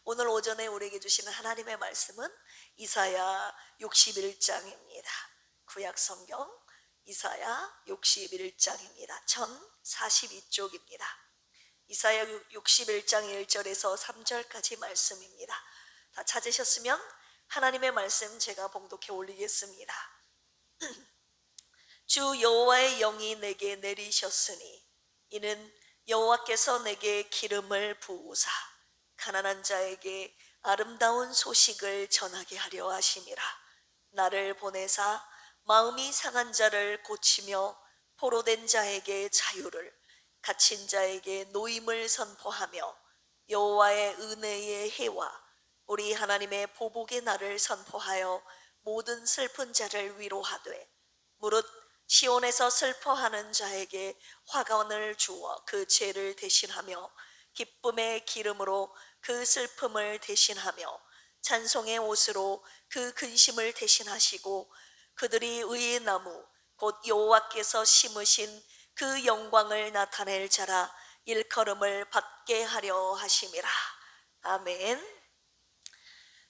오늘 오전에 우리에게 주시는 하나님의 말씀은 이사야 61장입니다. 구약 성경 이사야 61장입니다. 1042쪽입니다. 이사야 61장 1절에서 3절까지 말씀입니다. 다 찾으셨으면 하나님의 말씀 제가 봉독해 올리겠습니다. 주 여호와의 영이 내게 내리셨으니 이는 여호와께서 내게 기름을 부으사 가난한 자에게 아름다운 소식을 전하게 하려 하심이라. 나를 보내사 마음이 상한 자를 고치며 포로된 자에게 자유를, 갇힌 자에게 노임을 선포하며 여호와의 은혜의 해와 우리 하나님의 보복의 날을 선포하여 모든 슬픈 자를 위로하되 무릇 시온에서 슬퍼하는 자에게 화관을 주어 그 죄를 대신하며 기쁨의 기름으로 그 슬픔을 대신하며 찬송의 옷으로 그 근심을 대신하시고 그들이 의의 나무 곧 여호와께서 심으신 그 영광을 나타낼 자라 일컬음을 받게 하려 하심이라. 아멘.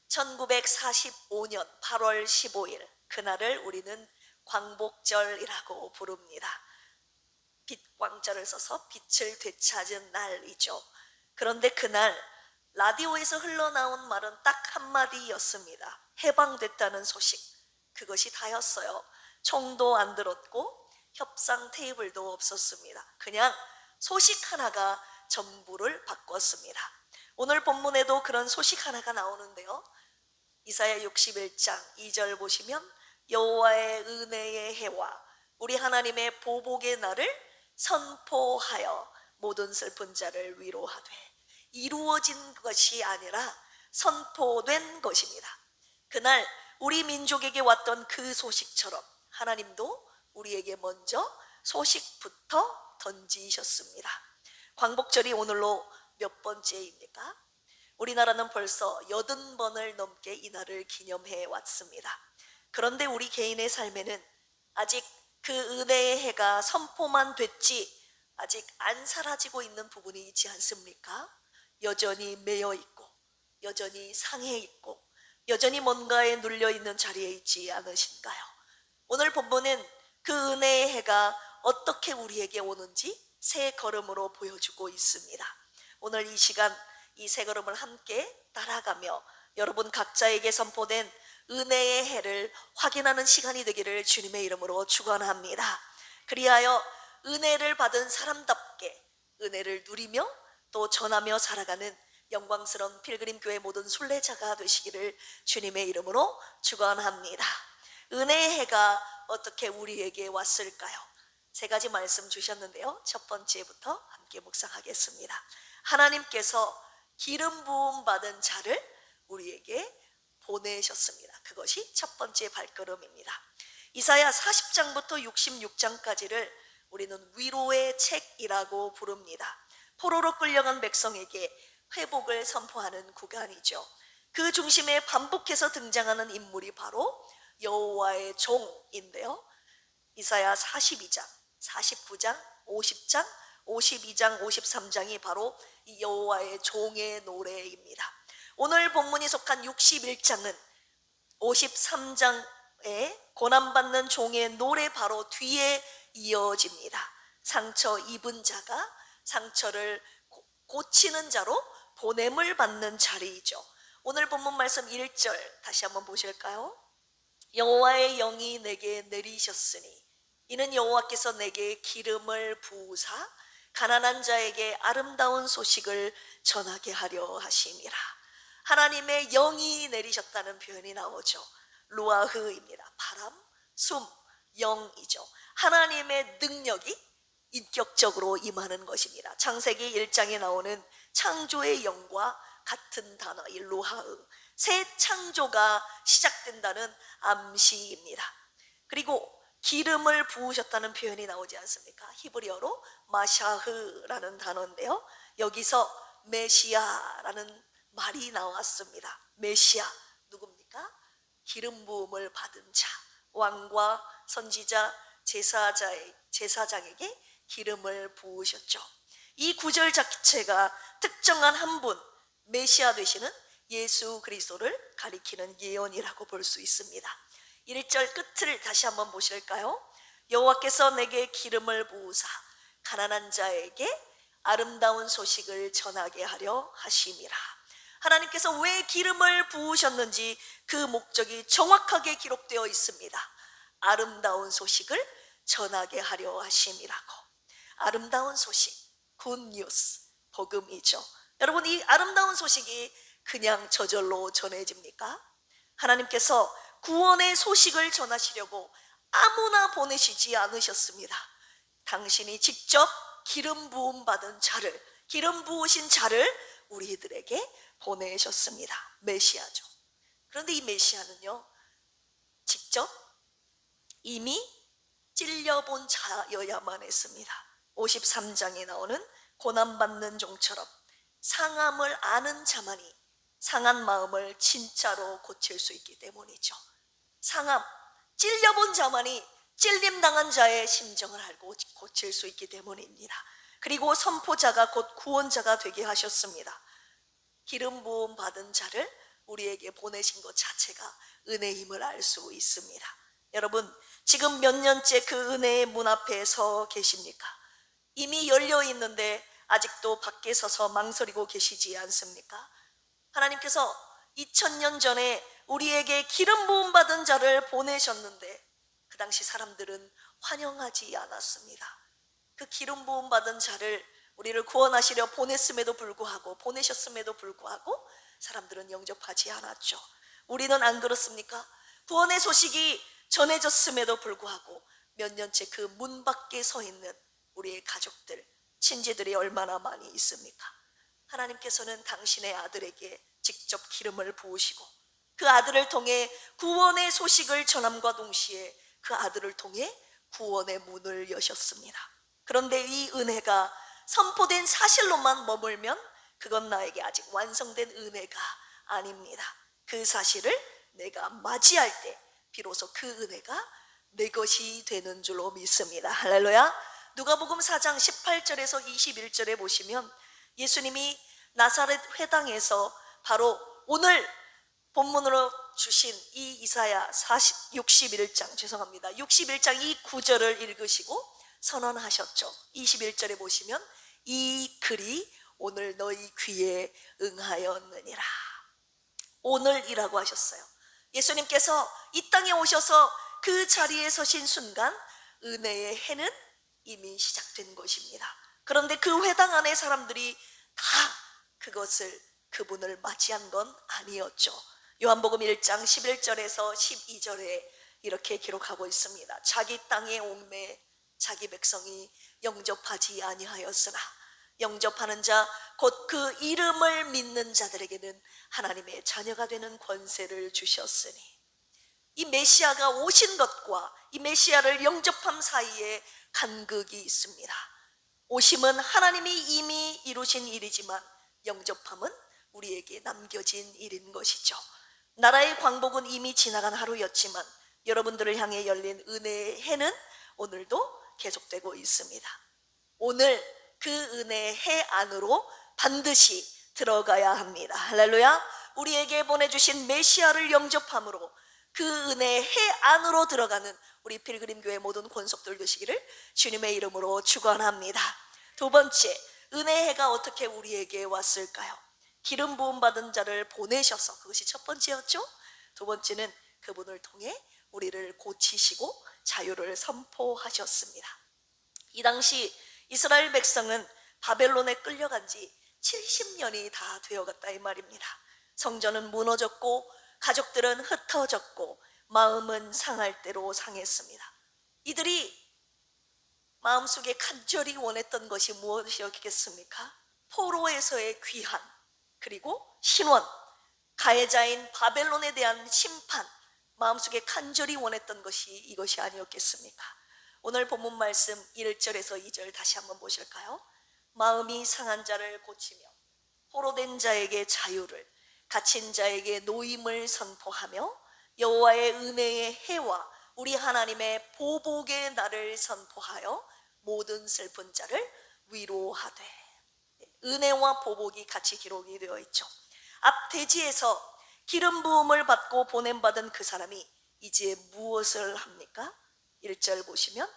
1945년 8월 15일 그날을 우리는 광복절이라고 부릅니다. 빛광절을 써서 빛을 되찾은 날이죠. 그런데 그날 라디오에서 흘러나온 말은 딱 한마디였습니다. 해방됐다는 소식. 그것이 다였어요. 총도 안 들었고 협상 테이블도 없었습니다. 그냥 소식 하나가 전부를 바꿨습니다. 오늘 본문에도 그런 소식 하나가 나오는데요. 이사야 61장 2절 보시면 여호와의 은혜의 해와 우리 하나님의 보복의 날을 선포하여 모든 슬픈 자를 위로하되, 이루어진 것이 아니라 선포된 것입니다. 그날 우리 민족에게 왔던 그 소식처럼 하나님도 우리에게 먼저 소식부터 던지셨습니다. 광복절이 오늘로 몇 번째입니까? 우리나라는 벌써 80번을 넘게 이 날을 기념해 왔습니다. 그런데 우리 개인의 삶에는 아직 그 은혜의 해가 선포만 됐지 아직 안 사라지고 있는 부분이 있지 않습니까? 여전히 매여 있고 여전히 상해 있고 여전히 뭔가에 눌려 있는 자리에 있지 않으신가요? 오늘 본문은 그 은혜의 해가 어떻게 우리에게 오는지 새 걸음으로 보여주고 있습니다. 오늘 이 시간 이 새 걸음을 함께 따라가며 여러분 각자에게 선포된 은혜의 해를 확인하는 시간이 되기를 주님의 이름으로 축원합니다. 그리하여 은혜를 받은 사람답게 은혜를 누리며 또 전하며 살아가는 영광스러운 필그림교회 모든 순례자가 되시기를 주님의 이름으로 축원합니다. 은혜의 해가 어떻게 우리에게 왔을까요? 세 가지 말씀 주셨는데요. 첫 번째부터 함께 묵상하겠습니다. 하나님께서 기름 부음 받은 자를 우리에게 보내셨습니다. 그것이 첫 번째 발걸음입니다. 이사야 40장부터 66장까지를 우리는 위로의 책이라고 부릅니다. 포로로 끌려간 백성에게 회복을 선포하는 구간이죠. 그 중심에 반복해서 등장하는 인물이 바로 여호와의 종인데요. 이사야 42장, 49장, 50장, 52장, 53장이 바로 이 여호와의 종의 노래입니다. 오늘 본문이 속한 61장은 53장의 고난받는 종의 노래 바로 뒤에 이어집니다. 상처 입은 자가 상처를 고치는 자로 보냄을 받는 자리이죠. 오늘 본문 말씀 1절 다시 한번 보실까요? 여호와의 영이 내게 내리셨으니 이는 여호와께서 내게 기름을 부으사 가난한 자에게 아름다운 소식을 전하게 하려 하심이라. 하나님의 영이 내리셨다는 표현이 나오죠. 루아흐입니다. 바람, 숨, 영이죠. 하나님의 능력이 인격적으로 임하는 것입니다. 창세기 1장에 나오는 창조의 영과 같은 단어 이 루아흐, 새 창조가 시작된다는 암시입니다. 그리고 기름을 부으셨다는 표현이 나오지 않습니까? 히브리어로 마샤흐라는 단어인데요. 여기서 메시아라는 말이 나왔습니다. 메시아 누굽니까? 기름 부음을 받은 자, 왕과 선지자, 제사장에게 기름을 부으셨죠. 이 구절 자체가 특정한 한 분, 메시아 되시는 예수 그리스도를 가리키는 예언이라고 볼 수 있습니다. 1절 끝을 다시 한번 보실까요? 여호와께서 내게 기름을 부으사 가난한 자에게 아름다운 소식을 전하게 하려 하심이라. 하나님께서 왜 기름을 부으셨는지 그 목적이 정확하게 기록되어 있습니다. 아름다운 소식을 전하게 하려 하심이라고. 아름다운 소식, 굿뉴스, 복음이죠. 여러분, 이 아름다운 소식이 그냥 저절로 전해집니까? 하나님께서 구원의 소식을 전하시려고 아무나 보내시지 않으셨습니다. 당신이 직접 기름 부음 받은 자를, 기름 부으신 자를 우리들에게 보내셨습니다. 메시아죠. 그런데 이 메시아는요, 직접 이미 찔려본 자여야만 했습니다. 53장에 나오는 고난받는 종처럼 상함을 아는 자만이 상한 마음을 진짜로 고칠 수 있기 때문이죠. 상함, 찔려본 자만이 찔림당한 자의 심정을 알고 고칠 수 있기 때문입니다. 그리고 선포자가 곧 구원자가 되게 하셨습니다. 기름 부음 받은 자를 우리에게 보내신 것 자체가 은혜임을 알 수 있습니다. 여러분, 지금 몇 년째 그 은혜의 문 앞에 서 계십니까? 이미 열려 있는데 아직도 밖에 서서 망설이고 계시지 않습니까? 하나님께서 2000년 전에 우리에게 기름 부음 받은 자를 보내셨는데 그 당시 사람들은 환영하지 않았습니다. 그 기름 부음 받은 자를 우리를 구원하시려 보내셨음에도 불구하고 사람들은 영접하지 않았죠. 우리는 안 그렇습니까? 구원의 소식이 전해졌음에도 불구하고 몇 년째 그 문 밖에 서 있는 우리의 가족들, 친지들이 얼마나 많이 있습니까? 하나님께서는 당신의 아들에게 직접 기름을 부으시고 그 아들을 통해 구원의 소식을 전함과 동시에 그 아들을 통해 구원의 문을 여셨습니다. 그런데 이 은혜가 선포된 사실로만 머물면 그건 나에게 아직 완성된 은혜가 아닙니다. 그 사실을 내가 맞이할 때 비로소 그 은혜가 내 것이 되는 줄로 믿습니다. 할렐루야. 누가복음 4장 18절에서 21절에 보시면 예수님이 나사렛 회당에서 바로 오늘 본문으로 주신 이 이사야 61장 이 구절을 읽으시고 선언하셨죠. 21절에 보시면 이 글이 오늘 너희 귀에 응하였느니라. 오늘이라고 하셨어요. 예수님께서 이 땅에 오셔서 그 자리에 서신 순간 은혜의 해는 이미 시작된 것입니다. 그런데 그 회당 안에 사람들이 다 그분을 맞이한 건 아니었죠. 요한복음 1장 11절에서 12절에 이렇게 기록하고 있습니다. 자기 땅에 옥매 자기 백성이 영접하지 아니하였으나 영접하는 자 곧 그 이름을 믿는 자들에게는 하나님의 자녀가 되는 권세를 주셨으니, 이 메시아가 오신 것과 이 메시아를 영접함 사이에 간극이 있습니다. 오심은 하나님이 이미 이루신 일이지만 영접함은 우리에게 남겨진 일인 것이죠. 나라의 광복은 이미 지나간 하루였지만 여러분들을 향해 열린 은혜의 해는 오늘도 계속되고 있습니다. 오늘 그 은혜의 해 안으로 반드시 들어가야 합니다. 할렐루야. 우리에게 보내주신 메시아를 영접함으로 그 은혜의 해 안으로 들어가는 우리 필그림교회 모든 권속들 되시기를 주님의 이름으로 축원합니다. 두 번째, 은혜의 해가 어떻게 우리에게 왔을까요? 기름 부음 받은 자를 보내셔서, 그것이 첫 번째였죠. 두 번째는 그분을 통해 우리를 고치시고 자유를 선포하셨습니다. 이 당시 이스라엘 백성은 바벨론에 끌려간 지 70년이 다 되어갔다 이 말입니다. 성전은 무너졌고 가족들은 흩어졌고 마음은 상할 대로 상했습니다. 이들이 마음속에 간절히 원했던 것이 무엇이었겠습니까? 포로에서의 귀환, 그리고 신원, 가해자인 바벨론에 대한 심판, 마음속에 간절히 원했던 것이 이것이 아니었겠습니까? 오늘 본문 말씀 1절에서 2절 다시 한번 보실까요? 마음이 상한 자를 고치며 포로된 자에게 자유를, 갇힌 자에게 노임을 선포하며 여호와의 은혜의 해와 우리 하나님의 보복의 날을 선포하여 모든 슬픈 자를 위로하되. 은혜와 보복이 같이 기록이 되어 있죠. 앞 대지에서 기름 부음을 받고 보냄받은 그 사람이 이제 무엇을 합니까? 1절 보시면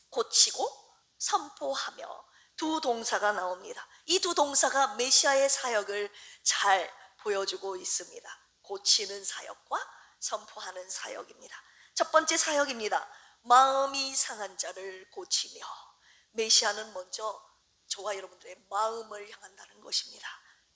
고치고 선포하며 두 동사가 나옵니다. 이 두 동사가 메시아의 사역을 잘 보여주고 있습니다. 고치는 사역과 선포하는 사역입니다. 첫 번째 사역입니다. 마음이 상한 자를 고치며. 메시아는 먼저 저와 여러분들의 마음을 향한다는 것입니다.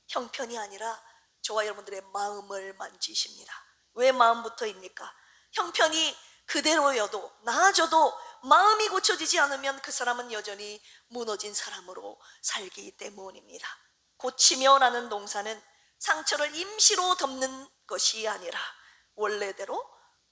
형편이 아니라 저와 여러분들의 마음을 만지십니다. 왜 마음부터입니까? 형편이 그대로여도 나아져도 마음이 고쳐지지 않으면 그 사람은 여전히 무너진 사람으로 살기 때문입니다. 고치며라는 동사는 상처를 임시로 덮는 것이 아니라 원래대로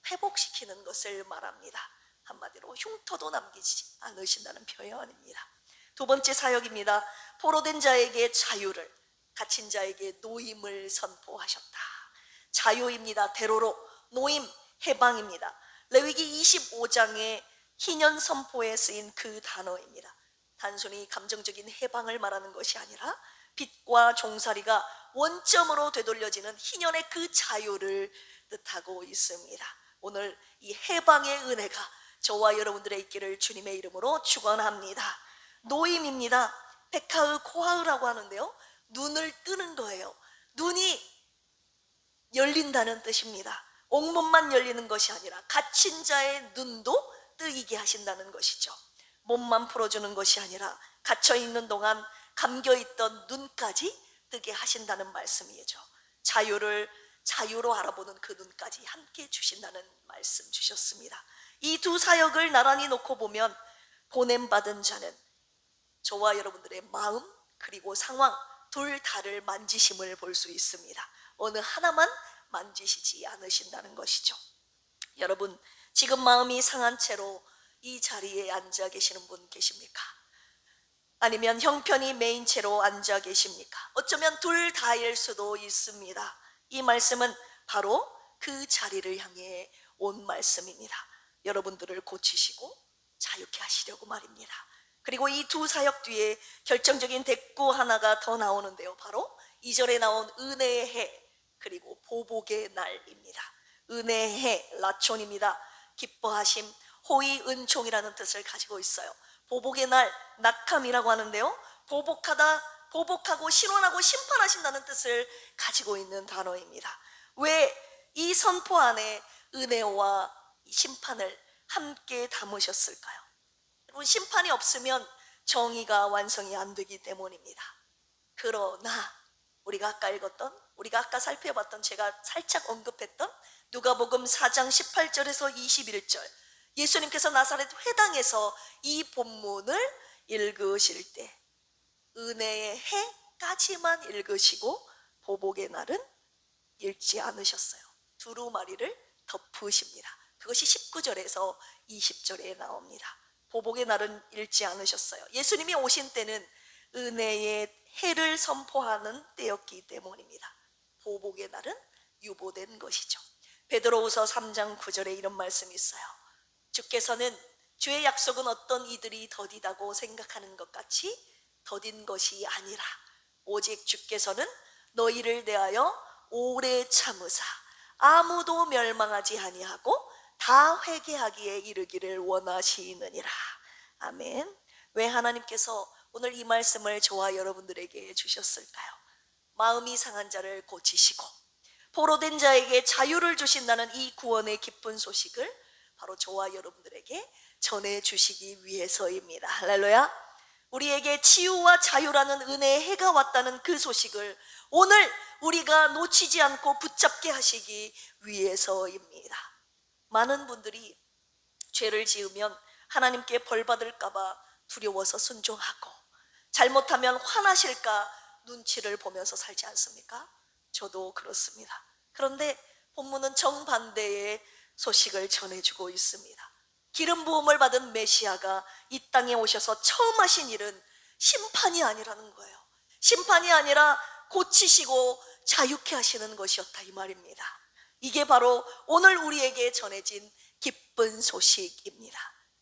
회복시키는 것을 말합니다. 한마디로 흉터도 남기지 않으신다는 표현입니다. 두 번째 사역입니다. 포로된 자에게 자유를, 갇힌 자에게 노임을 선포하셨다. 자유입니다. 대로로 노임, 해방입니다. 레위기 25장의 희년 선포에 쓰인 그 단어입니다. 단순히 감정적인 해방을 말하는 것이 아니라 빚과 종살이가 원점으로 되돌려지는 희년의 그 자유를 뜻하고 있습니다. 오늘 이 해방의 은혜가 저와 여러분들의 있기를 주님의 이름으로 축원합니다. 노임입니다. 백하의 코하의라고 하는데요, 눈을 뜨는 거예요. 눈이 열린다는 뜻입니다. 옥문만 열리는 것이 아니라 갇힌 자의 눈도 뜨이게 하신다는 것이죠. 몸만 풀어주는 것이 아니라 갇혀있는 동안 감겨있던 눈까지 뜨게 하신다는 말씀이죠. 자유로 알아보는 그 눈까지 함께 주신다는 말씀 주셨습니다. 이 두 사역을 나란히 놓고 보면 보냄받은 자는 저와 여러분들의 마음 그리고 상황 둘 다를 만지심을 볼 수 있습니다. 어느 하나만 만지시지 않으신다는 것이죠. 여러분, 지금 마음이 상한 채로 이 자리에 앉아 계시는 분 계십니까? 아니면 형편이 메인 채로 앉아 계십니까? 어쩌면 둘 다일 수도 있습니다. 이 말씀은 바로 그 자리를 향해 온 말씀입니다. 여러분들을 고치시고 자유케 하시려고 말입니다. 그리고 이 두 사역 뒤에 결정적인 대꾸 하나가 더 나오는데요, 바로 2절에 나온 은혜의 해 그리고 보복의 날입니다. 은혜의 해, 라촌입니다. 기뻐하심, 호의, 은총이라는 뜻을 가지고 있어요. 보복의 날, 낙함이라고 하는데요, 보복하고 신원하고 심판하신다는 뜻을 가지고 있는 단어입니다. 왜 이 선포 안에 은혜와 심판을 함께 담으셨을까요? 여러분, 심판이 없으면 정의가 완성이 안 되기 때문입니다. 그러나 우리가 아까 살펴봤던, 제가 살짝 언급했던 누가복음 4장 18절에서 21절, 예수님께서 나사렛 회당에서 이 본문을 읽으실 때 은혜의 해까지만 읽으시고 보복의 날은 읽지 않으셨어요. 두루마리를 덮으십니다. 그것이 19절에서 20절에 나옵니다. 보복의 날은 읽지 않으셨어요. 예수님이 오신 때는 은혜의 해를 선포하는 때였기 때문입니다. 보복의 날은 유보된 것이죠. 베드로후서 3장 9절에 이런 말씀이 있어요. 주께서는 주의 약속은 어떤 이들이 더디다고 생각하는 것 같이 더딘 것이 아니라 오직 주께서는 너희를 대하여 오래 참으사 아무도 멸망하지 아니하고 다 회개하기에 이르기를 원하시느니라. 아멘. 왜 하나님께서 오늘 이 말씀을 저와 여러분들에게 주셨을까요? 마음이 상한 자를 고치시고 포로된 자에게 자유를 주신다는 이 구원의 기쁜 소식을 바로 저와 여러분들에게 전해주시기 위해서입니다. 할렐루야. 우리에게 치유와 자유라는 은혜의 해가 왔다는 그 소식을 오늘 우리가 놓치지 않고 붙잡게 하시기 위해서입니다. 많은 분들이 죄를 지으면 하나님께 벌 받을까 봐 두려워서 순종하고, 잘못하면 화나실까 눈치를 보면서 살지 않습니까? 저도 그렇습니다. 그런데 본문은 정반대의 소식을 전해주고 있습니다. 기름 부음을 받은 메시아가 이 땅에 오셔서 처음 하신 일은 심판이 아니라는 거예요. 심판이 아니라 고치시고 자유케 하시는 것이었다, 이 말입니다. 이게 바로 오늘 우리에게 전해진 기쁜 소식입니다.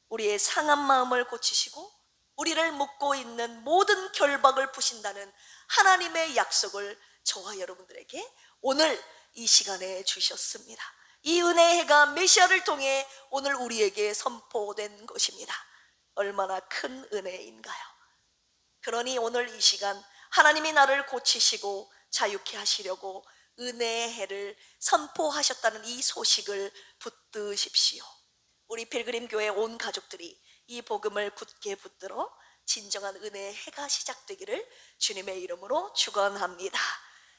우리의 상한 마음을 고치시고 우리를 묶고 있는 모든 결박을 푸신다는 하나님의 약속을 저와 여러분들에게 오늘 이 시간에 주셨습니다. 이 은혜의 해가 메시아를 통해 오늘 우리에게 선포된 것입니다. 얼마나 큰 은혜인가요? 그러니 오늘 이 시간 하나님이 나를 고치시고 자유케 하시려고 은혜의 해를 선포하셨다는 이 소식을 붙드십시오. 우리 필그림 교회 온 가족들이 이 복음을 굳게 붙들어 진정한 은혜의 해가 시작되기를 주님의 이름으로 축원합니다.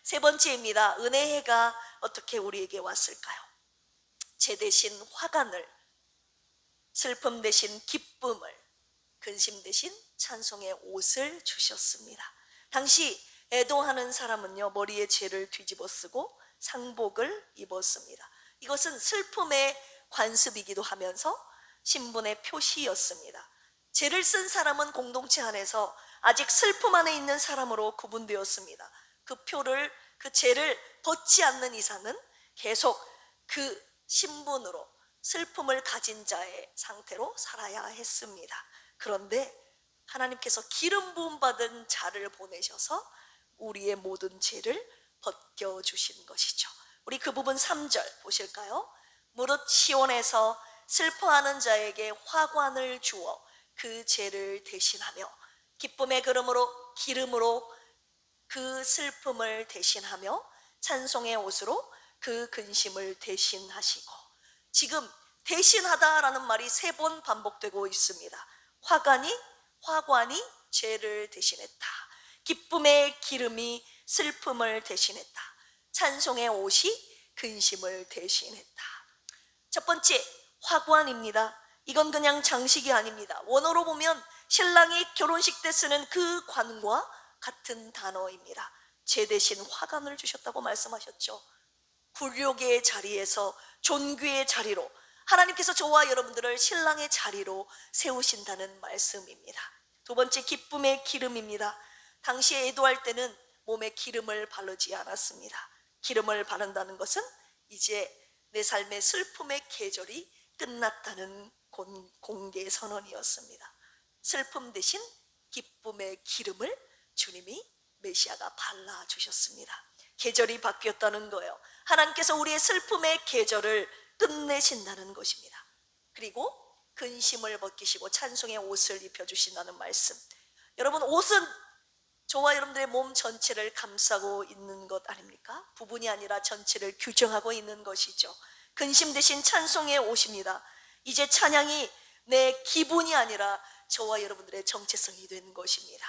세 번째입니다. 은혜의 해가 어떻게 우리에게 왔을까요? 죄 대신 화관을, 슬픔 대신 기쁨을, 근심 대신 찬송의 옷을 주셨습니다. 당시 애도하는 사람은요, 머리에 죄를 뒤집어 쓰고 상복을 입었습니다. 이것은 슬픔의 관습이기도 하면서 신분의 표시였습니다. 죄를 쓴 사람은 공동체 안에서 아직 슬픔 안에 있는 사람으로 구분되었습니다. 그 죄를 벗지 않는 이상은 계속 그 신분으로 슬픔을 가진 자의 상태로 살아야 했습니다. 그런데 하나님께서 기름 부음 받은 자를 보내셔서 우리의 모든 죄를 벗겨주신 것이죠. 우리 그 부분 3절 보실까요? 무릇 시온에서 슬퍼하는 자에게 화관을 주어 그 죄를 대신하며 기쁨의 기름으로 그 슬픔을 대신하며 찬송의 옷으로 그 근심을 대신하시고, 지금 대신하다라는 말이 3번 반복되고 있습니다. 화관이 죄를 대신했다. 기쁨의 기름이 슬픔을 대신했다. 찬송의 옷이 근심을 대신했다. 첫 번째, 화관입니다. 이건 그냥 장식이 아닙니다. 원어로 보면 신랑이 결혼식 때 쓰는 그 관과 같은 단어입니다. 죄 대신 화관을 주셨다고 말씀하셨죠. 굴욕의 자리에서 존귀의 자리로 하나님께서 저와 여러분들을 신랑의 자리로 세우신다는 말씀입니다. 두 번째, 기쁨의 기름입니다. 당시에 애도할 때는 몸에 기름을 바르지 않았습니다. 기름을 바른다는 것은 이제 내 삶의 슬픔의 계절이 끝났다는 공개 선언이었습니다. 슬픔 대신 기쁨의 기름을 주님이 메시아가 발라주셨습니다. 계절이 바뀌었다는 거예요. 하나님께서 우리의 슬픔의 계절을 끝내신다는 것입니다. 그리고 근심을 벗기시고 찬송의 옷을 입혀주신다는 말씀. 여러분, 옷은 저와 여러분들의 몸 전체를 감싸고 있는 것 아닙니까? 부분이 아니라 전체를 규정하고 있는 것이죠. 근심 대신 찬송의 옷입니다. 이제 찬양이 내 기분이 아니라 저와 여러분들의 정체성이 된 것입니다.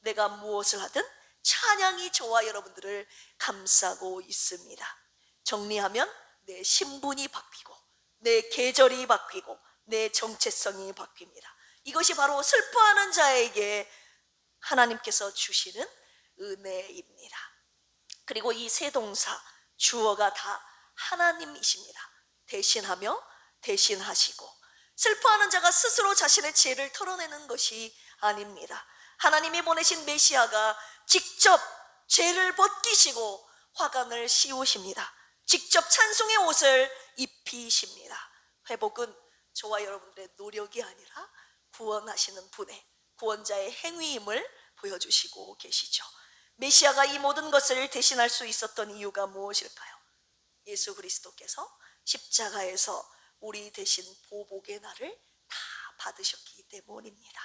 내가 무엇을 하든 찬양이 저와 여러분들을 감싸고 있습니다. 정리하면 내 신분이 바뀌고 내 계절이 바뀌고 내 정체성이 바뀝니다. 이것이 바로 슬퍼하는 자에게 하나님께서 주시는 은혜입니다. 그리고 이 세 동사 주어가 다 하나님이십니다. 대신하며 대신하시고, 슬퍼하는 자가 스스로 자신의 죄를 털어내는 것이 아닙니다. 하나님이 보내신 메시아가 직접 죄를 벗기시고 화관을 씌우십니다. 직접 찬송의 옷을 입히십니다. 회복은 저와 여러분들의 노력이 아니라 구원하시는 분의, 구원자의 행위임을 보여주시고 계시죠. 메시아가 이 모든 것을 대신할 수 있었던 이유가 무엇일까요? 예수 그리스도께서 십자가에서 우리 대신 보복의 날을 다 받으셨기 때문입니다.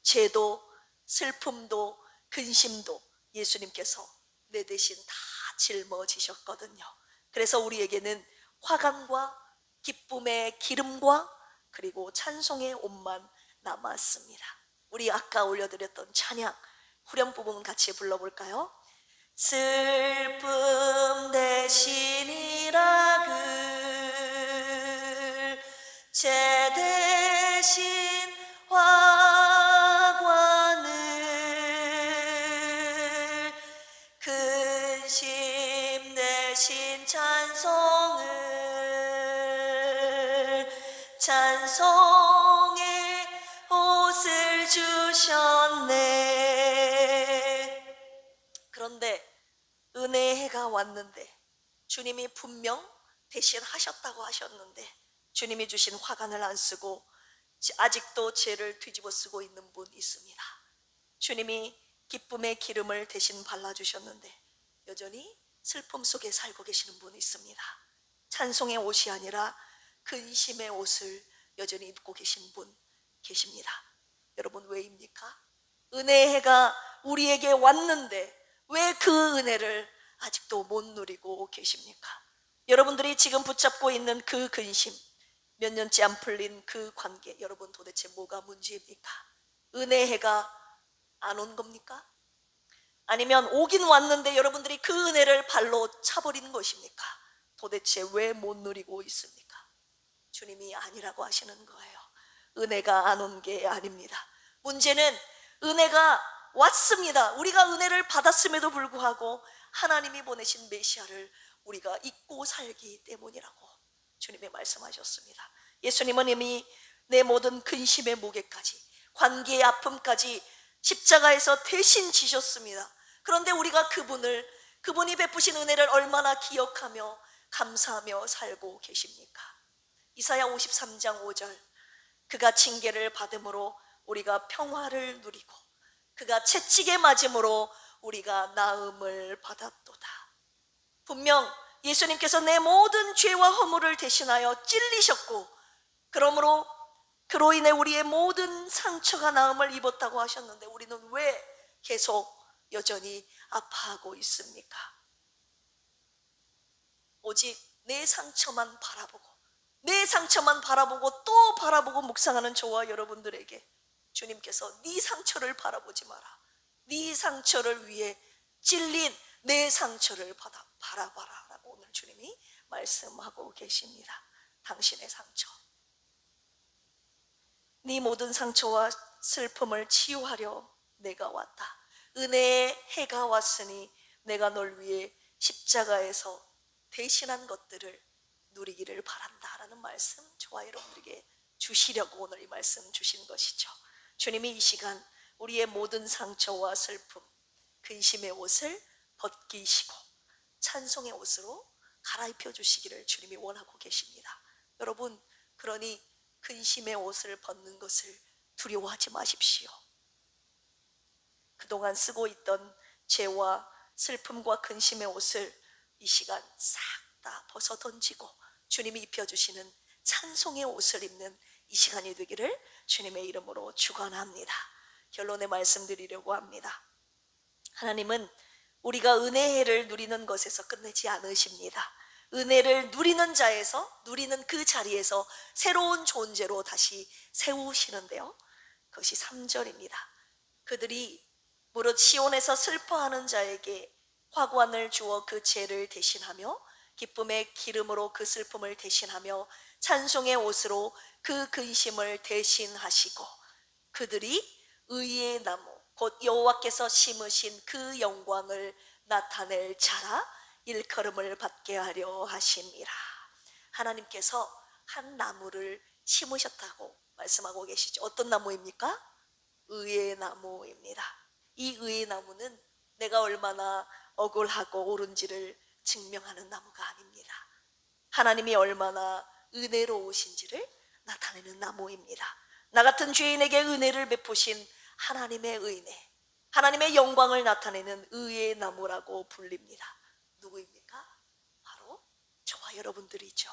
죄도 슬픔도 근심도 예수님께서 내 대신 다 짊어지셨거든요. 그래서 우리에게는 화관과 기쁨의 기름과 그리고 찬송의 옷만 남았습니다. 우리 아까 올려드렸던 찬양 후렴 부분 같이 불러볼까요? 슬픔 대신이라 죄 대신 화관을 근심 대신 찬송의 옷을 주셨네. 그런데 은혜의 해가 왔는데 주님이 분명 대신하셨다고 하셨는데 주님이 주신 화관을 안 쓰고 아직도 죄를 뒤집어 쓰고 있는 분 있습니다. 주님이 기쁨의 기름을 대신 발라주셨는데 여전히 슬픔 속에 살고 계시는 분이 있습니다. 찬송의 옷이 아니라 근심의 옷을 여전히 입고 계신 분 계십니다. 여러분, 왜입니까? 은혜의 해가 우리에게 왔는데 왜 그 은혜를 아직도 못 누리고 계십니까? 여러분들이 지금 붙잡고 있는 그 근심, 몇 년째 안 풀린 그 관계, 여러분 도대체 뭐가 문제입니까? 은혜의 해가 안 온 겁니까? 아니면 오긴 왔는데 여러분들이 그 은혜를 발로 차버리는 것입니까? 도대체 왜 못 누리고 있습니까? 주님이 아니라고 하시는 거예요. 은혜가 안 온 게 아닙니다. 문제는 은혜가 왔습니다. 우리가 은혜를 받았음에도 불구하고 하나님이 보내신 메시아를 우리가 잊고 살기 때문이라고 주님이 말씀하셨습니다. 예수님은 이미 내 모든 근심의 무게까지, 관계의 아픔까지 십자가에서 대신 지셨습니다. 그런데 우리가 그분이 베푸신 은혜를 얼마나 기억하며 감사하며 살고 계십니까? 이사야 53장 5절, 그가 징계를 받음으로 우리가 평화를 누리고 그가 채찍에 맞음으로 우리가 나음을 받았도다. 분명 예수님께서 내 모든 죄와 허물을 대신하여 찔리셨고 그로 인해 우리의 모든 상처가 나음을 입었다고 하셨는데 우리는 왜 계속 여전히 아파하고 있습니까? 오직 내 상처만 바라보고 또 바라보고 묵상하는 저와 여러분들에게 주님께서 네 상처를 바라보지 마라, 네 상처를 위해 찔린 내 상처를 바라봐라 라고 오늘 주님이 말씀하고 계십니다. 당신의 상처, 네 모든 상처와 슬픔을 치유하려 내가 왔다. 은혜의 해가 왔으니 내가 널 위해 십자가에서 대신한 것들을 누리기를 바란다 라는 말씀 저와 여러분들에게 주시려고 오늘 이 말씀 주신 것이죠. 주님이 이 시간 우리의 모든 상처와 슬픔, 근심의 옷을 벗기시고 찬송의 옷으로 갈아입혀 주시기를 주님이 원하고 계십니다. 여러분, 그러니 근심의 옷을 벗는 것을 두려워하지 마십시오. 그동안 쓰고 있던 죄와 슬픔과 근심의 옷을 이 시간 싹 다 벗어 던지고 주님이 입혀주시는 찬송의 옷을 입는 이 시간이 되기를 주님의 이름으로 축원합니다. 결론의 말씀드리려고 합니다. 하나님은 우리가 은혜를 누리는 것에서 끝내지 않으십니다. 은혜를 누리는 누리는 그 자리에서 새로운 존재로 다시 세우시는데요, 그것이 3절입니다. 그들이 무릇 시온에서 슬퍼하는 자에게 화관을 주어 그 죄를 대신하며 기쁨의 기름으로 그 슬픔을 대신하며 찬송의 옷으로 그 근심을 대신하시고 그들이 의의 나무 곧 여호와께서 심으신 그 영광을 나타낼 자라 일컬음을 받게 하려 하심이라. 하나님께서 한 나무를 심으셨다고 말씀하고 계시죠. 어떤 나무입니까? 의의 나무입니다. 이 의의 나무는 내가 얼마나 억울하고 옳은지를 증명하는 나무가 아닙니다. 하나님이 얼마나 은혜로우신지를 나타내는 나무입니다. 나 같은 죄인에게 은혜를 베푸신 하나님의 은혜, 하나님의 영광을 나타내는 의의 나무라고 불립니다. 누구입니까? 바로 저와 여러분들이죠.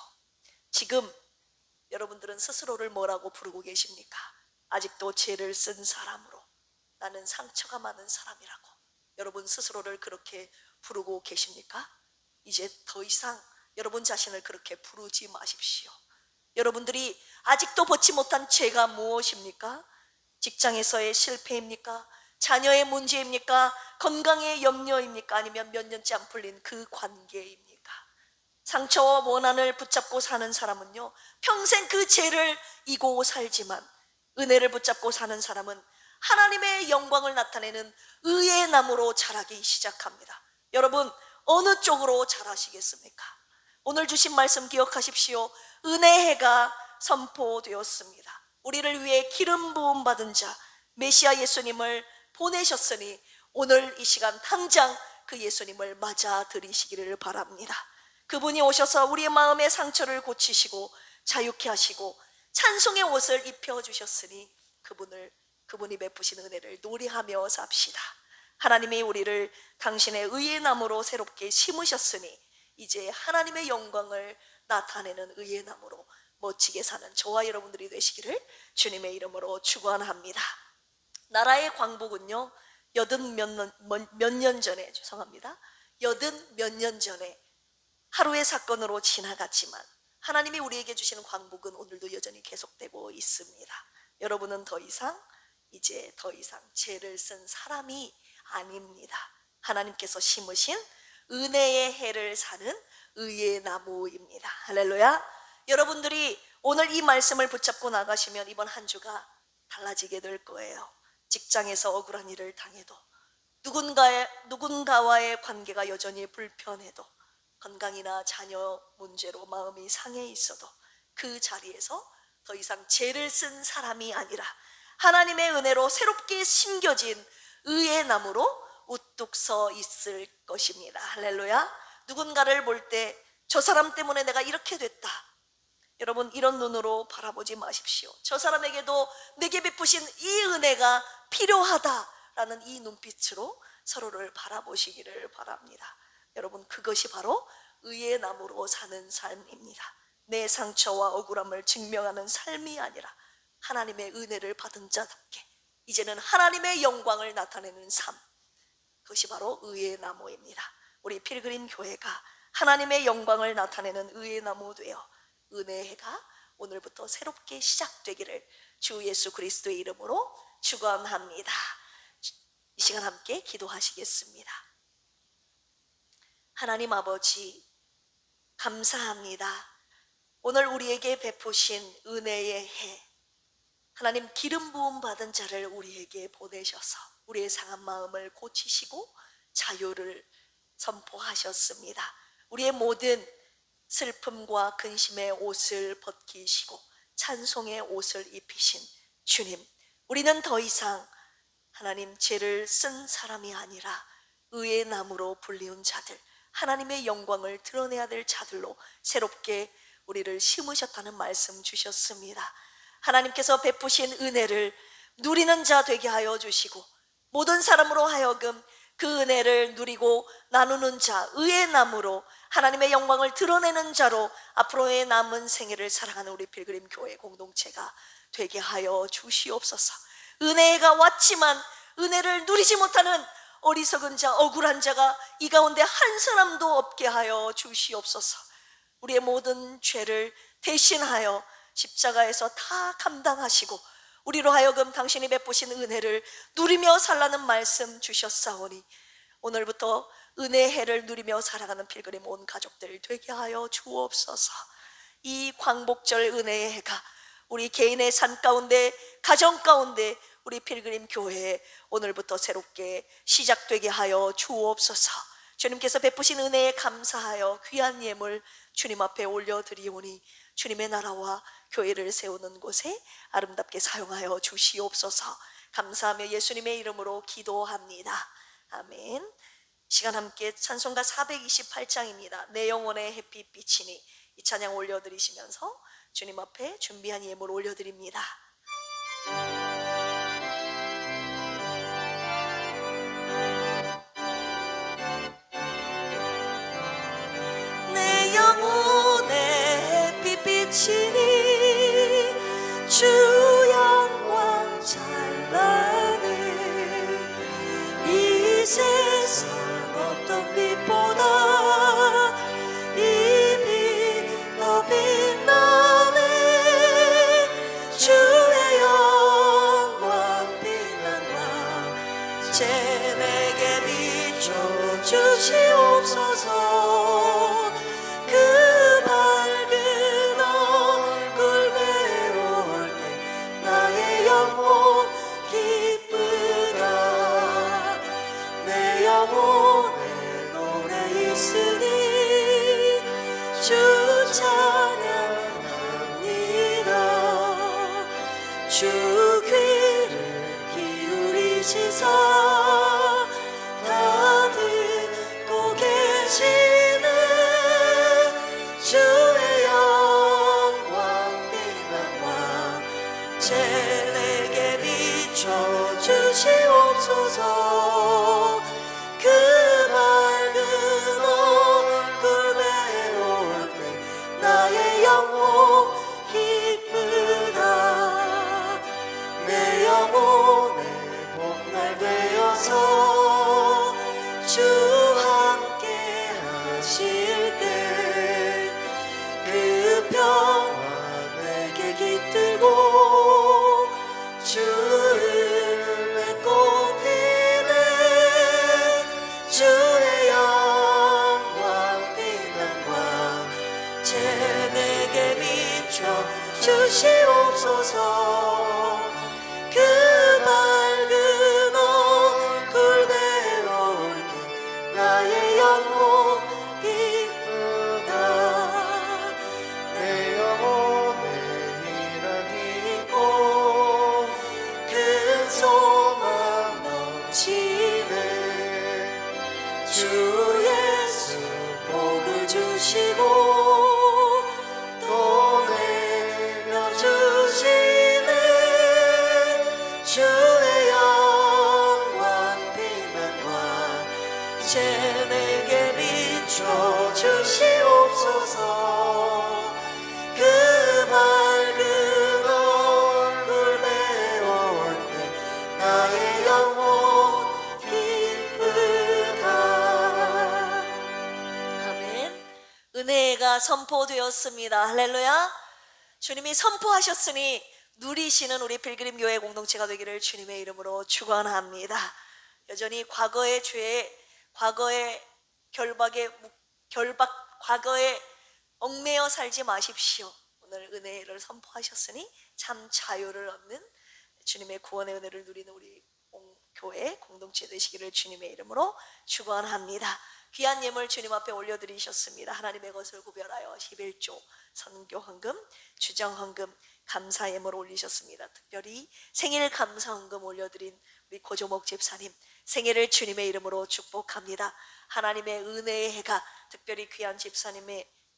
지금 여러분들은 스스로를 뭐라고 부르고 계십니까? 아직도 죄를 쓴 사람으로, 나는 상처가 많은 사람이라고 여러분 스스로를 그렇게 부르고 계십니까? 이제 더 이상 여러분 자신을 그렇게 부르지 마십시오. 여러분들이 아직도 벗지 못한 죄가 무엇입니까? 직장에서의 실패입니까? 자녀의 문제입니까? 건강의 염려입니까? 아니면 몇 년째 안 풀린 그 관계입니까? 상처와 원한을 붙잡고 사는 사람은요, 평생 그 죄를 이고 살지만 은혜를 붙잡고 사는 사람은 하나님의 영광을 나타내는 의의 나무로 자라기 시작합니다. 여러분, 어느 쪽으로 자라시겠습니까? 오늘 주신 말씀 기억하십시오. 은혜의 해가 선포되었습니다. 우리를 위해 기름 부음 받은 자 메시아 예수님을 보내셨으니 오늘 이 시간 당장 그 예수님을 맞아들이시기를 바랍니다. 그분이 오셔서 우리의 마음의 상처를 고치시고 자유케 하시고 찬송의 옷을 입혀주셨으니 그분이 베푸신 은혜를 노래하며 삽시다. 하나님이 우리를 당신의 의의 나무로 새롭게 심으셨으니 이제 하나님의 영광을 나타내는 의의 나무로 멋지게 사는 저와 여러분들이 되시기를 주님의 이름으로 축원합니다. 나라의 광복은요, 여든 몇 년 전에, 죄송합니다, 여든 몇 년 전에 하루의 사건으로 지나갔지만 하나님이 우리에게 주시는 광복은 오늘도 여전히 계속되고 있습니다. 여러분은 이제 더 이상 죄를 쓴 사람이 아닙니다. 하나님께서 심으신 은혜의 해를 사는 의의 나무입니다. 할렐루야. 여러분들이 오늘 이 말씀을 붙잡고 나가시면 이번 한 주가 달라지게 될 거예요. 직장에서 억울한 일을 당해도, 누군가와의 관계가 여전히 불편해도, 건강이나 자녀 문제로 마음이 상해 있어도 그 자리에서 더 이상 죄를 쓴 사람이 아니라 하나님의 은혜로 새롭게 심겨진 의의 나무로 우뚝 서 있을 것입니다. 할렐루야. 누군가를 볼 때 저 사람 때문에 내가 이렇게 됐다, 여러분 이런 눈으로 바라보지 마십시오. 저 사람에게도 내게 베푸신 이 은혜가 필요하다라는 이 눈빛으로 서로를 바라보시기를 바랍니다. 여러분, 그것이 바로 의의 나무로 사는 삶입니다. 내 상처와 억울함을 증명하는 삶이 아니라 하나님의 은혜를 받은 자답게 이제는 하나님의 영광을 나타내는 삶, 그것이 바로 의의 나무입니다. 우리 필그림 교회가 하나님의 영광을 나타내는 의의 나무 되어 은혜의 해가 오늘부터 새롭게 시작되기를 주 예수 그리스도의 이름으로 축원합니다. 이 시간 함께 기도하시겠습니다. 하나님 아버지, 감사합니다. 오늘 우리에게 베푸신 은혜의 해, 하나님 기름 부음 받은 자를 우리에게 보내셔서 우리의 상한 마음을 고치시고 자유를 선포하셨습니다. 우리의 모든 슬픔과 근심의 옷을 벗기시고 찬송의 옷을 입히신 주님, 우리는 더 이상 하나님 죄를 쓴 사람이 아니라 의의 나무로 불리운 자들, 하나님의 영광을 드러내야 될 자들로 새롭게 우리를 심으셨다는 말씀 주셨습니다. 하나님께서 베푸신 은혜를 누리는 자 되게 하여 주시고 모든 사람으로 하여금 그 은혜를 누리고 나누는 자, 의의 나무로 하나님의 영광을 드러내는 자로 앞으로의 남은 생애를 살아가는 우리 필그림 교회 공동체가 되게 하여 주시옵소서. 은혜가 왔지만 은혜를 누리지 못하는 어리석은 자, 억울한 자가 이 가운데 한 사람도 없게 하여 주시옵소서. 우리의 모든 죄를 대신하여 십자가에서 다 감당하시고 우리로 하여금 당신이 베푸신 은혜를 누리며 살라는 말씀 주셨사오니 오늘부터 은혜의 해를 누리며 살아가는 필그림 온 가족들 되게 하여 주옵소서. 이 광복절 은혜의 해가 우리 개인의 삶 가운데, 가정 가운데, 우리 필그림 교회에 오늘부터 새롭게 시작되게 하여 주옵소서. 주님께서 베푸신 은혜에 감사하여 귀한 예물 주님 앞에 올려드리오니 주님의 나라와 교회를 세우는 곳에 아름답게 사용하여 주시옵소서. 감사하며 예수님의 이름으로 기도합니다. 아멘. 시간 함께 찬송가 428장입니다. 내 영혼의 햇빛 비치니, 이 찬양 올려드리시면서 주님 앞에 준비한 예물 올려드립니다. 내 영혼의 햇빛 비치니 주 영광 찬란해. 이 세상 어떤 빛보다 이 빛 더 빛나네. 주의 영광 빛난다. 제 내게 비춰 주시옵소서. 그 밝은 얼굴 외로울 때 나의 영혼 기쁘다. 내 영혼에 노래 있으니 주 찬양합니다. 주 귀를 기울이시사 다 듣고 계시네. 주의 영광 빛난 왕 제 내게 비춰 주시옵소서. 이제 내게 비춰 주시옵소서. 그 밝은 얼굴 내려올 때 나의 영혼 기쁘다. 내 영혼에 희락이고 큰 소망 넘치네. 주 예수 복을 주시고 또 내려주시네. 주의 영광 빛난과 이제 내게 비춰 주시옵소서. 그 밝은 얼굴 내올 때 나의 영혼 기쁘다. 아멘. 은혜가 선포되었습니다. 할렐루야. 주님이 선포하셨으니 누리시는 우리 필그림 교회 공동체가 되기를 주님의 이름으로 축원합니다. 여전히 과거의 죄, 과거의 과거에 얽매여 살지 마십시오. 오늘 은혜를 선포하셨으니 참 자유를 얻는 주님의 구원의 은혜를 누리는 우리 교회 공동체 되시기를 주님의 이름으로 축원합니다. 귀한 예물 주님 앞에 올려드리셨습니다. 하나님의 것을 구별하여 11조 선교헌금, 주정헌금, 감사예물 올리셨습니다. 특별히 생일 감사헌금 올려드린 우리 고조목 집사님 생일을 주님의 이름으로 축복합니다. 하나님의 은혜의 해가 특별히 귀한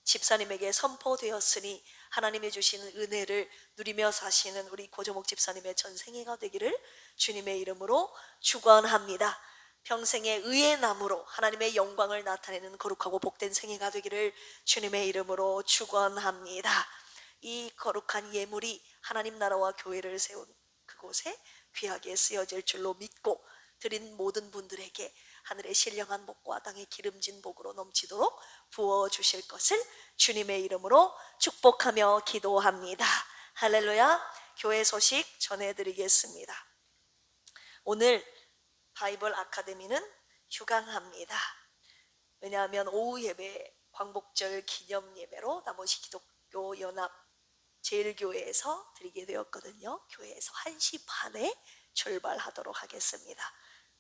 집사님에게 선포되었으니 하나님이 주시는 은혜를 누리며 사시는 우리 고조목 집사님의 전생애가 되기를 주님의 이름으로 축원합니다. 평생의 의의 나무로 하나님의 영광을 나타내는 거룩하고 복된 생애가 되기를 주님의 이름으로 축원합니다. 이 거룩한 예물이 하나님 나라와 교회를 세운 그곳에 귀하게 쓰여질 줄로 믿고 드린 모든 분들에게 하늘의 신령한 복과 땅의 기름진 복으로 넘치도록 부어주실 것을 주님의 이름으로 축복하며 기도합니다. 할렐루야. 교회 소식 전해드리겠습니다. 오늘 바이블 아카데미는 휴강합니다. 왜냐하면 오후 예배 광복절 기념 예배로 나머지 기독교 연합 제일교회에서 드리게 되었거든요. 교회에서 1시 반에 출발하도록 하겠습니다.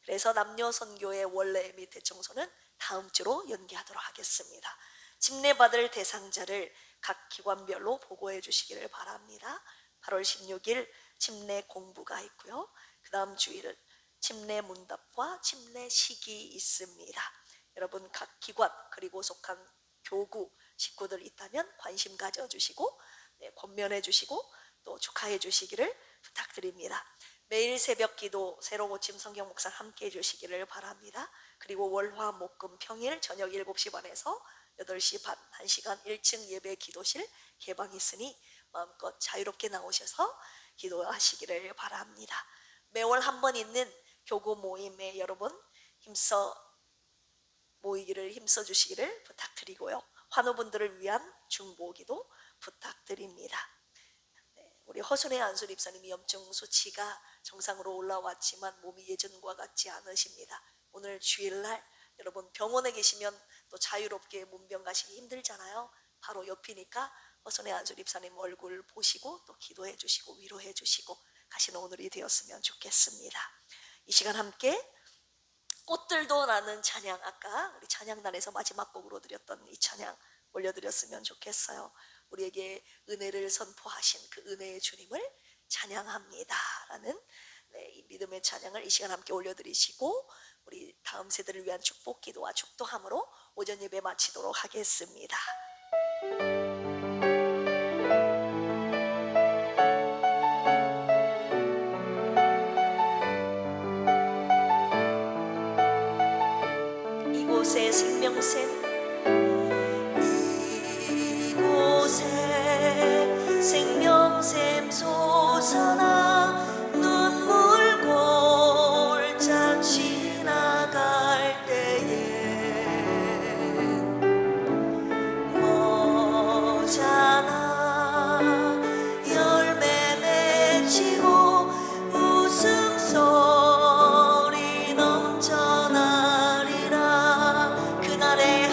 그래서 남녀 선교의 원래 및 대청소는 다음 주로 연기하도록 하겠습니다. 집례받을 대상자를 각 기관별로 보고해 주시기를 바랍니다. 8월 16일 집례 공부가 있고요. 그 다음 주일 집례 문답과 집례 식이 있습니다. 여러분 각 기관 그리고 속한 교구 식구들 있다면 관심 가져주시고 권면해 주시고 또 축하해 주시기를 부탁드립니다. 매일 새벽 기도 새로 고침 성경 묵상 함께 해주시기를 바랍니다. 그리고 월화 목금 평일 저녁 7시 반에서 8시 반 1시간 1층 예배 기도실 개방 있으니 마음껏 자유롭게 나오셔서 기도하시기를 바랍니다. 매월 한 번 있는 교구 모임에 여러분 힘써 주시기를 부탁드리고요. 환우분들을 위한 중보기도 부탁드립니다. 우리 허순의 안수 입사님이 염증 수치가 정상으로 올라왔지만 몸이 예전과 같지 않으십니다. 오늘 주일날 여러분 병원에 계시면 또 자유롭게 문병 가시기 힘들잖아요. 바로 옆이니까 허순의 안수 입사님 얼굴 보시고 또 기도해 주시고 위로해 주시고 가시는 오늘이 되었으면 좋겠습니다. 이 시간 함께 꽃들도 나는 찬양, 아까 우리 찬양단에서 마지막 곡으로 드렸던 이 찬양 올려드렸으면 좋겠어요. 우리에게 은혜를 선포하신 그 은혜의 주님을 찬양합니다 라는 이 믿음의 찬양을 이 시간 함께 올려드리시고 우리 다음 세대를 위한 축복 기도와 축도함으로 오전 예배 마치도록 하겠습니다. 이곳에 생명샘 이곳에 생명샘 솟아나 눈물 골짝 지나갈 때에 머잖아 열매 맺히고 웃음소리 넘쳐나리라. 그날의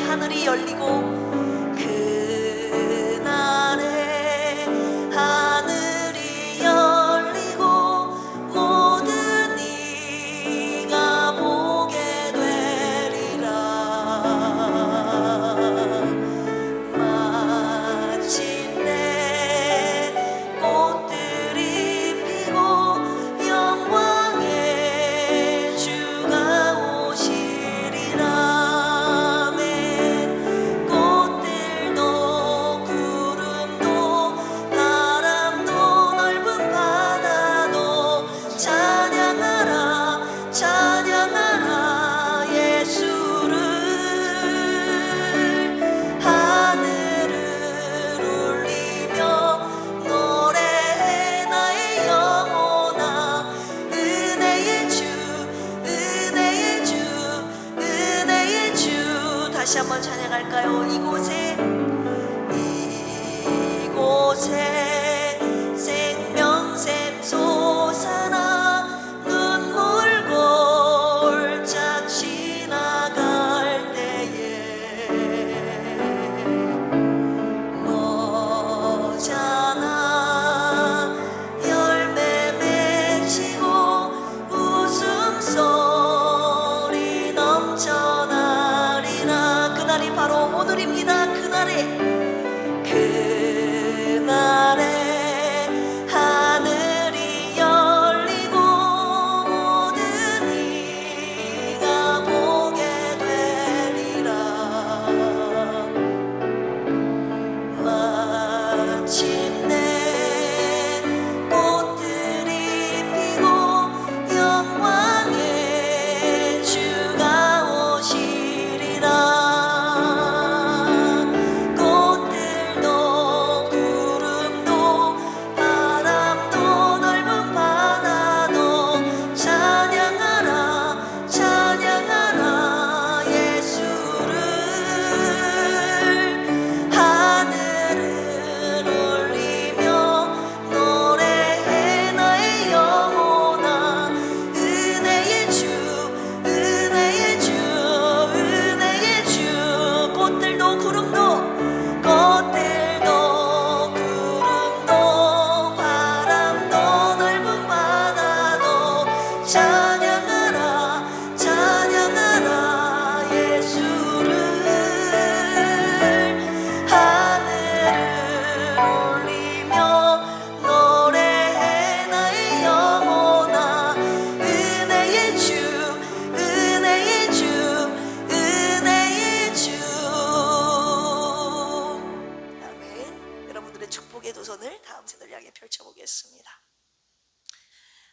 다음 세대를 향해 펼쳐보겠습니다.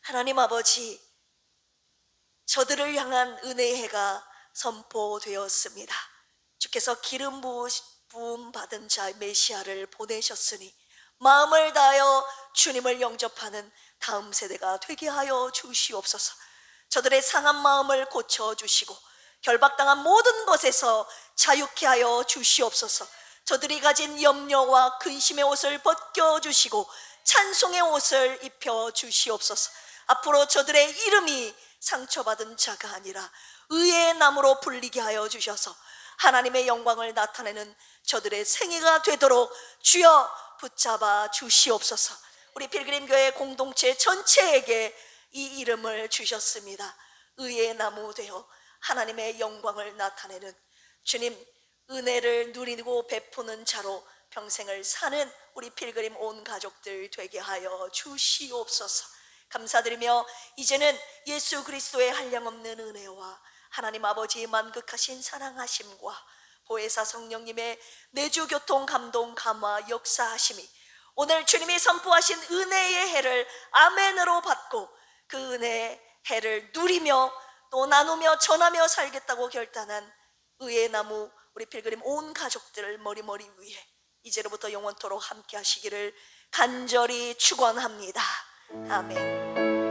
하나님 아버지, 저들을 향한 은혜의 해가 선포되었습니다. 주께서 기름 부음 받은 자 메시아를 보내셨으니 마음을 다하여 주님을 영접하는 다음 세대가 되게 하여 주시옵소서. 저들의 상한 마음을 고쳐주시고 결박당한 모든 것에서 자유케 하여 주시옵소서. 저들이 가진 염려와 근심의 옷을 벗겨주시고 찬송의 옷을 입혀주시옵소서. 앞으로 저들의 이름이 상처받은 자가 아니라 의의 나무로 불리게 하여 주셔서 하나님의 영광을 나타내는 저들의 생애가 되도록 주여 붙잡아 주시옵소서. 우리 필그림교회 공동체 전체에게 이 이름을 주셨습니다. 의의 나무 되어 하나님의 영광을 나타내는, 주님 은혜를 누리고 베푸는 자로 평생을 사는 우리 필그림 온 가족들 되게 하여 주시옵소서. 감사드리며 이제는 예수 그리스도의 한량없는 은혜와 하나님 아버지의 만극하신 사랑하심과 보혜사 성령님의 내주 교통 감동 감화 역사하심이 오늘 주님이 선포하신 은혜의 해를 아멘으로 받고 그 은혜의 해를 누리며 또 나누며 전하며 살겠다고 결단한 의의 나무 우리 필그림 온 가족들을 머리머리 위에 이제로부터 영원토록 함께 하시기를 간절히 축원합니다. 아멘.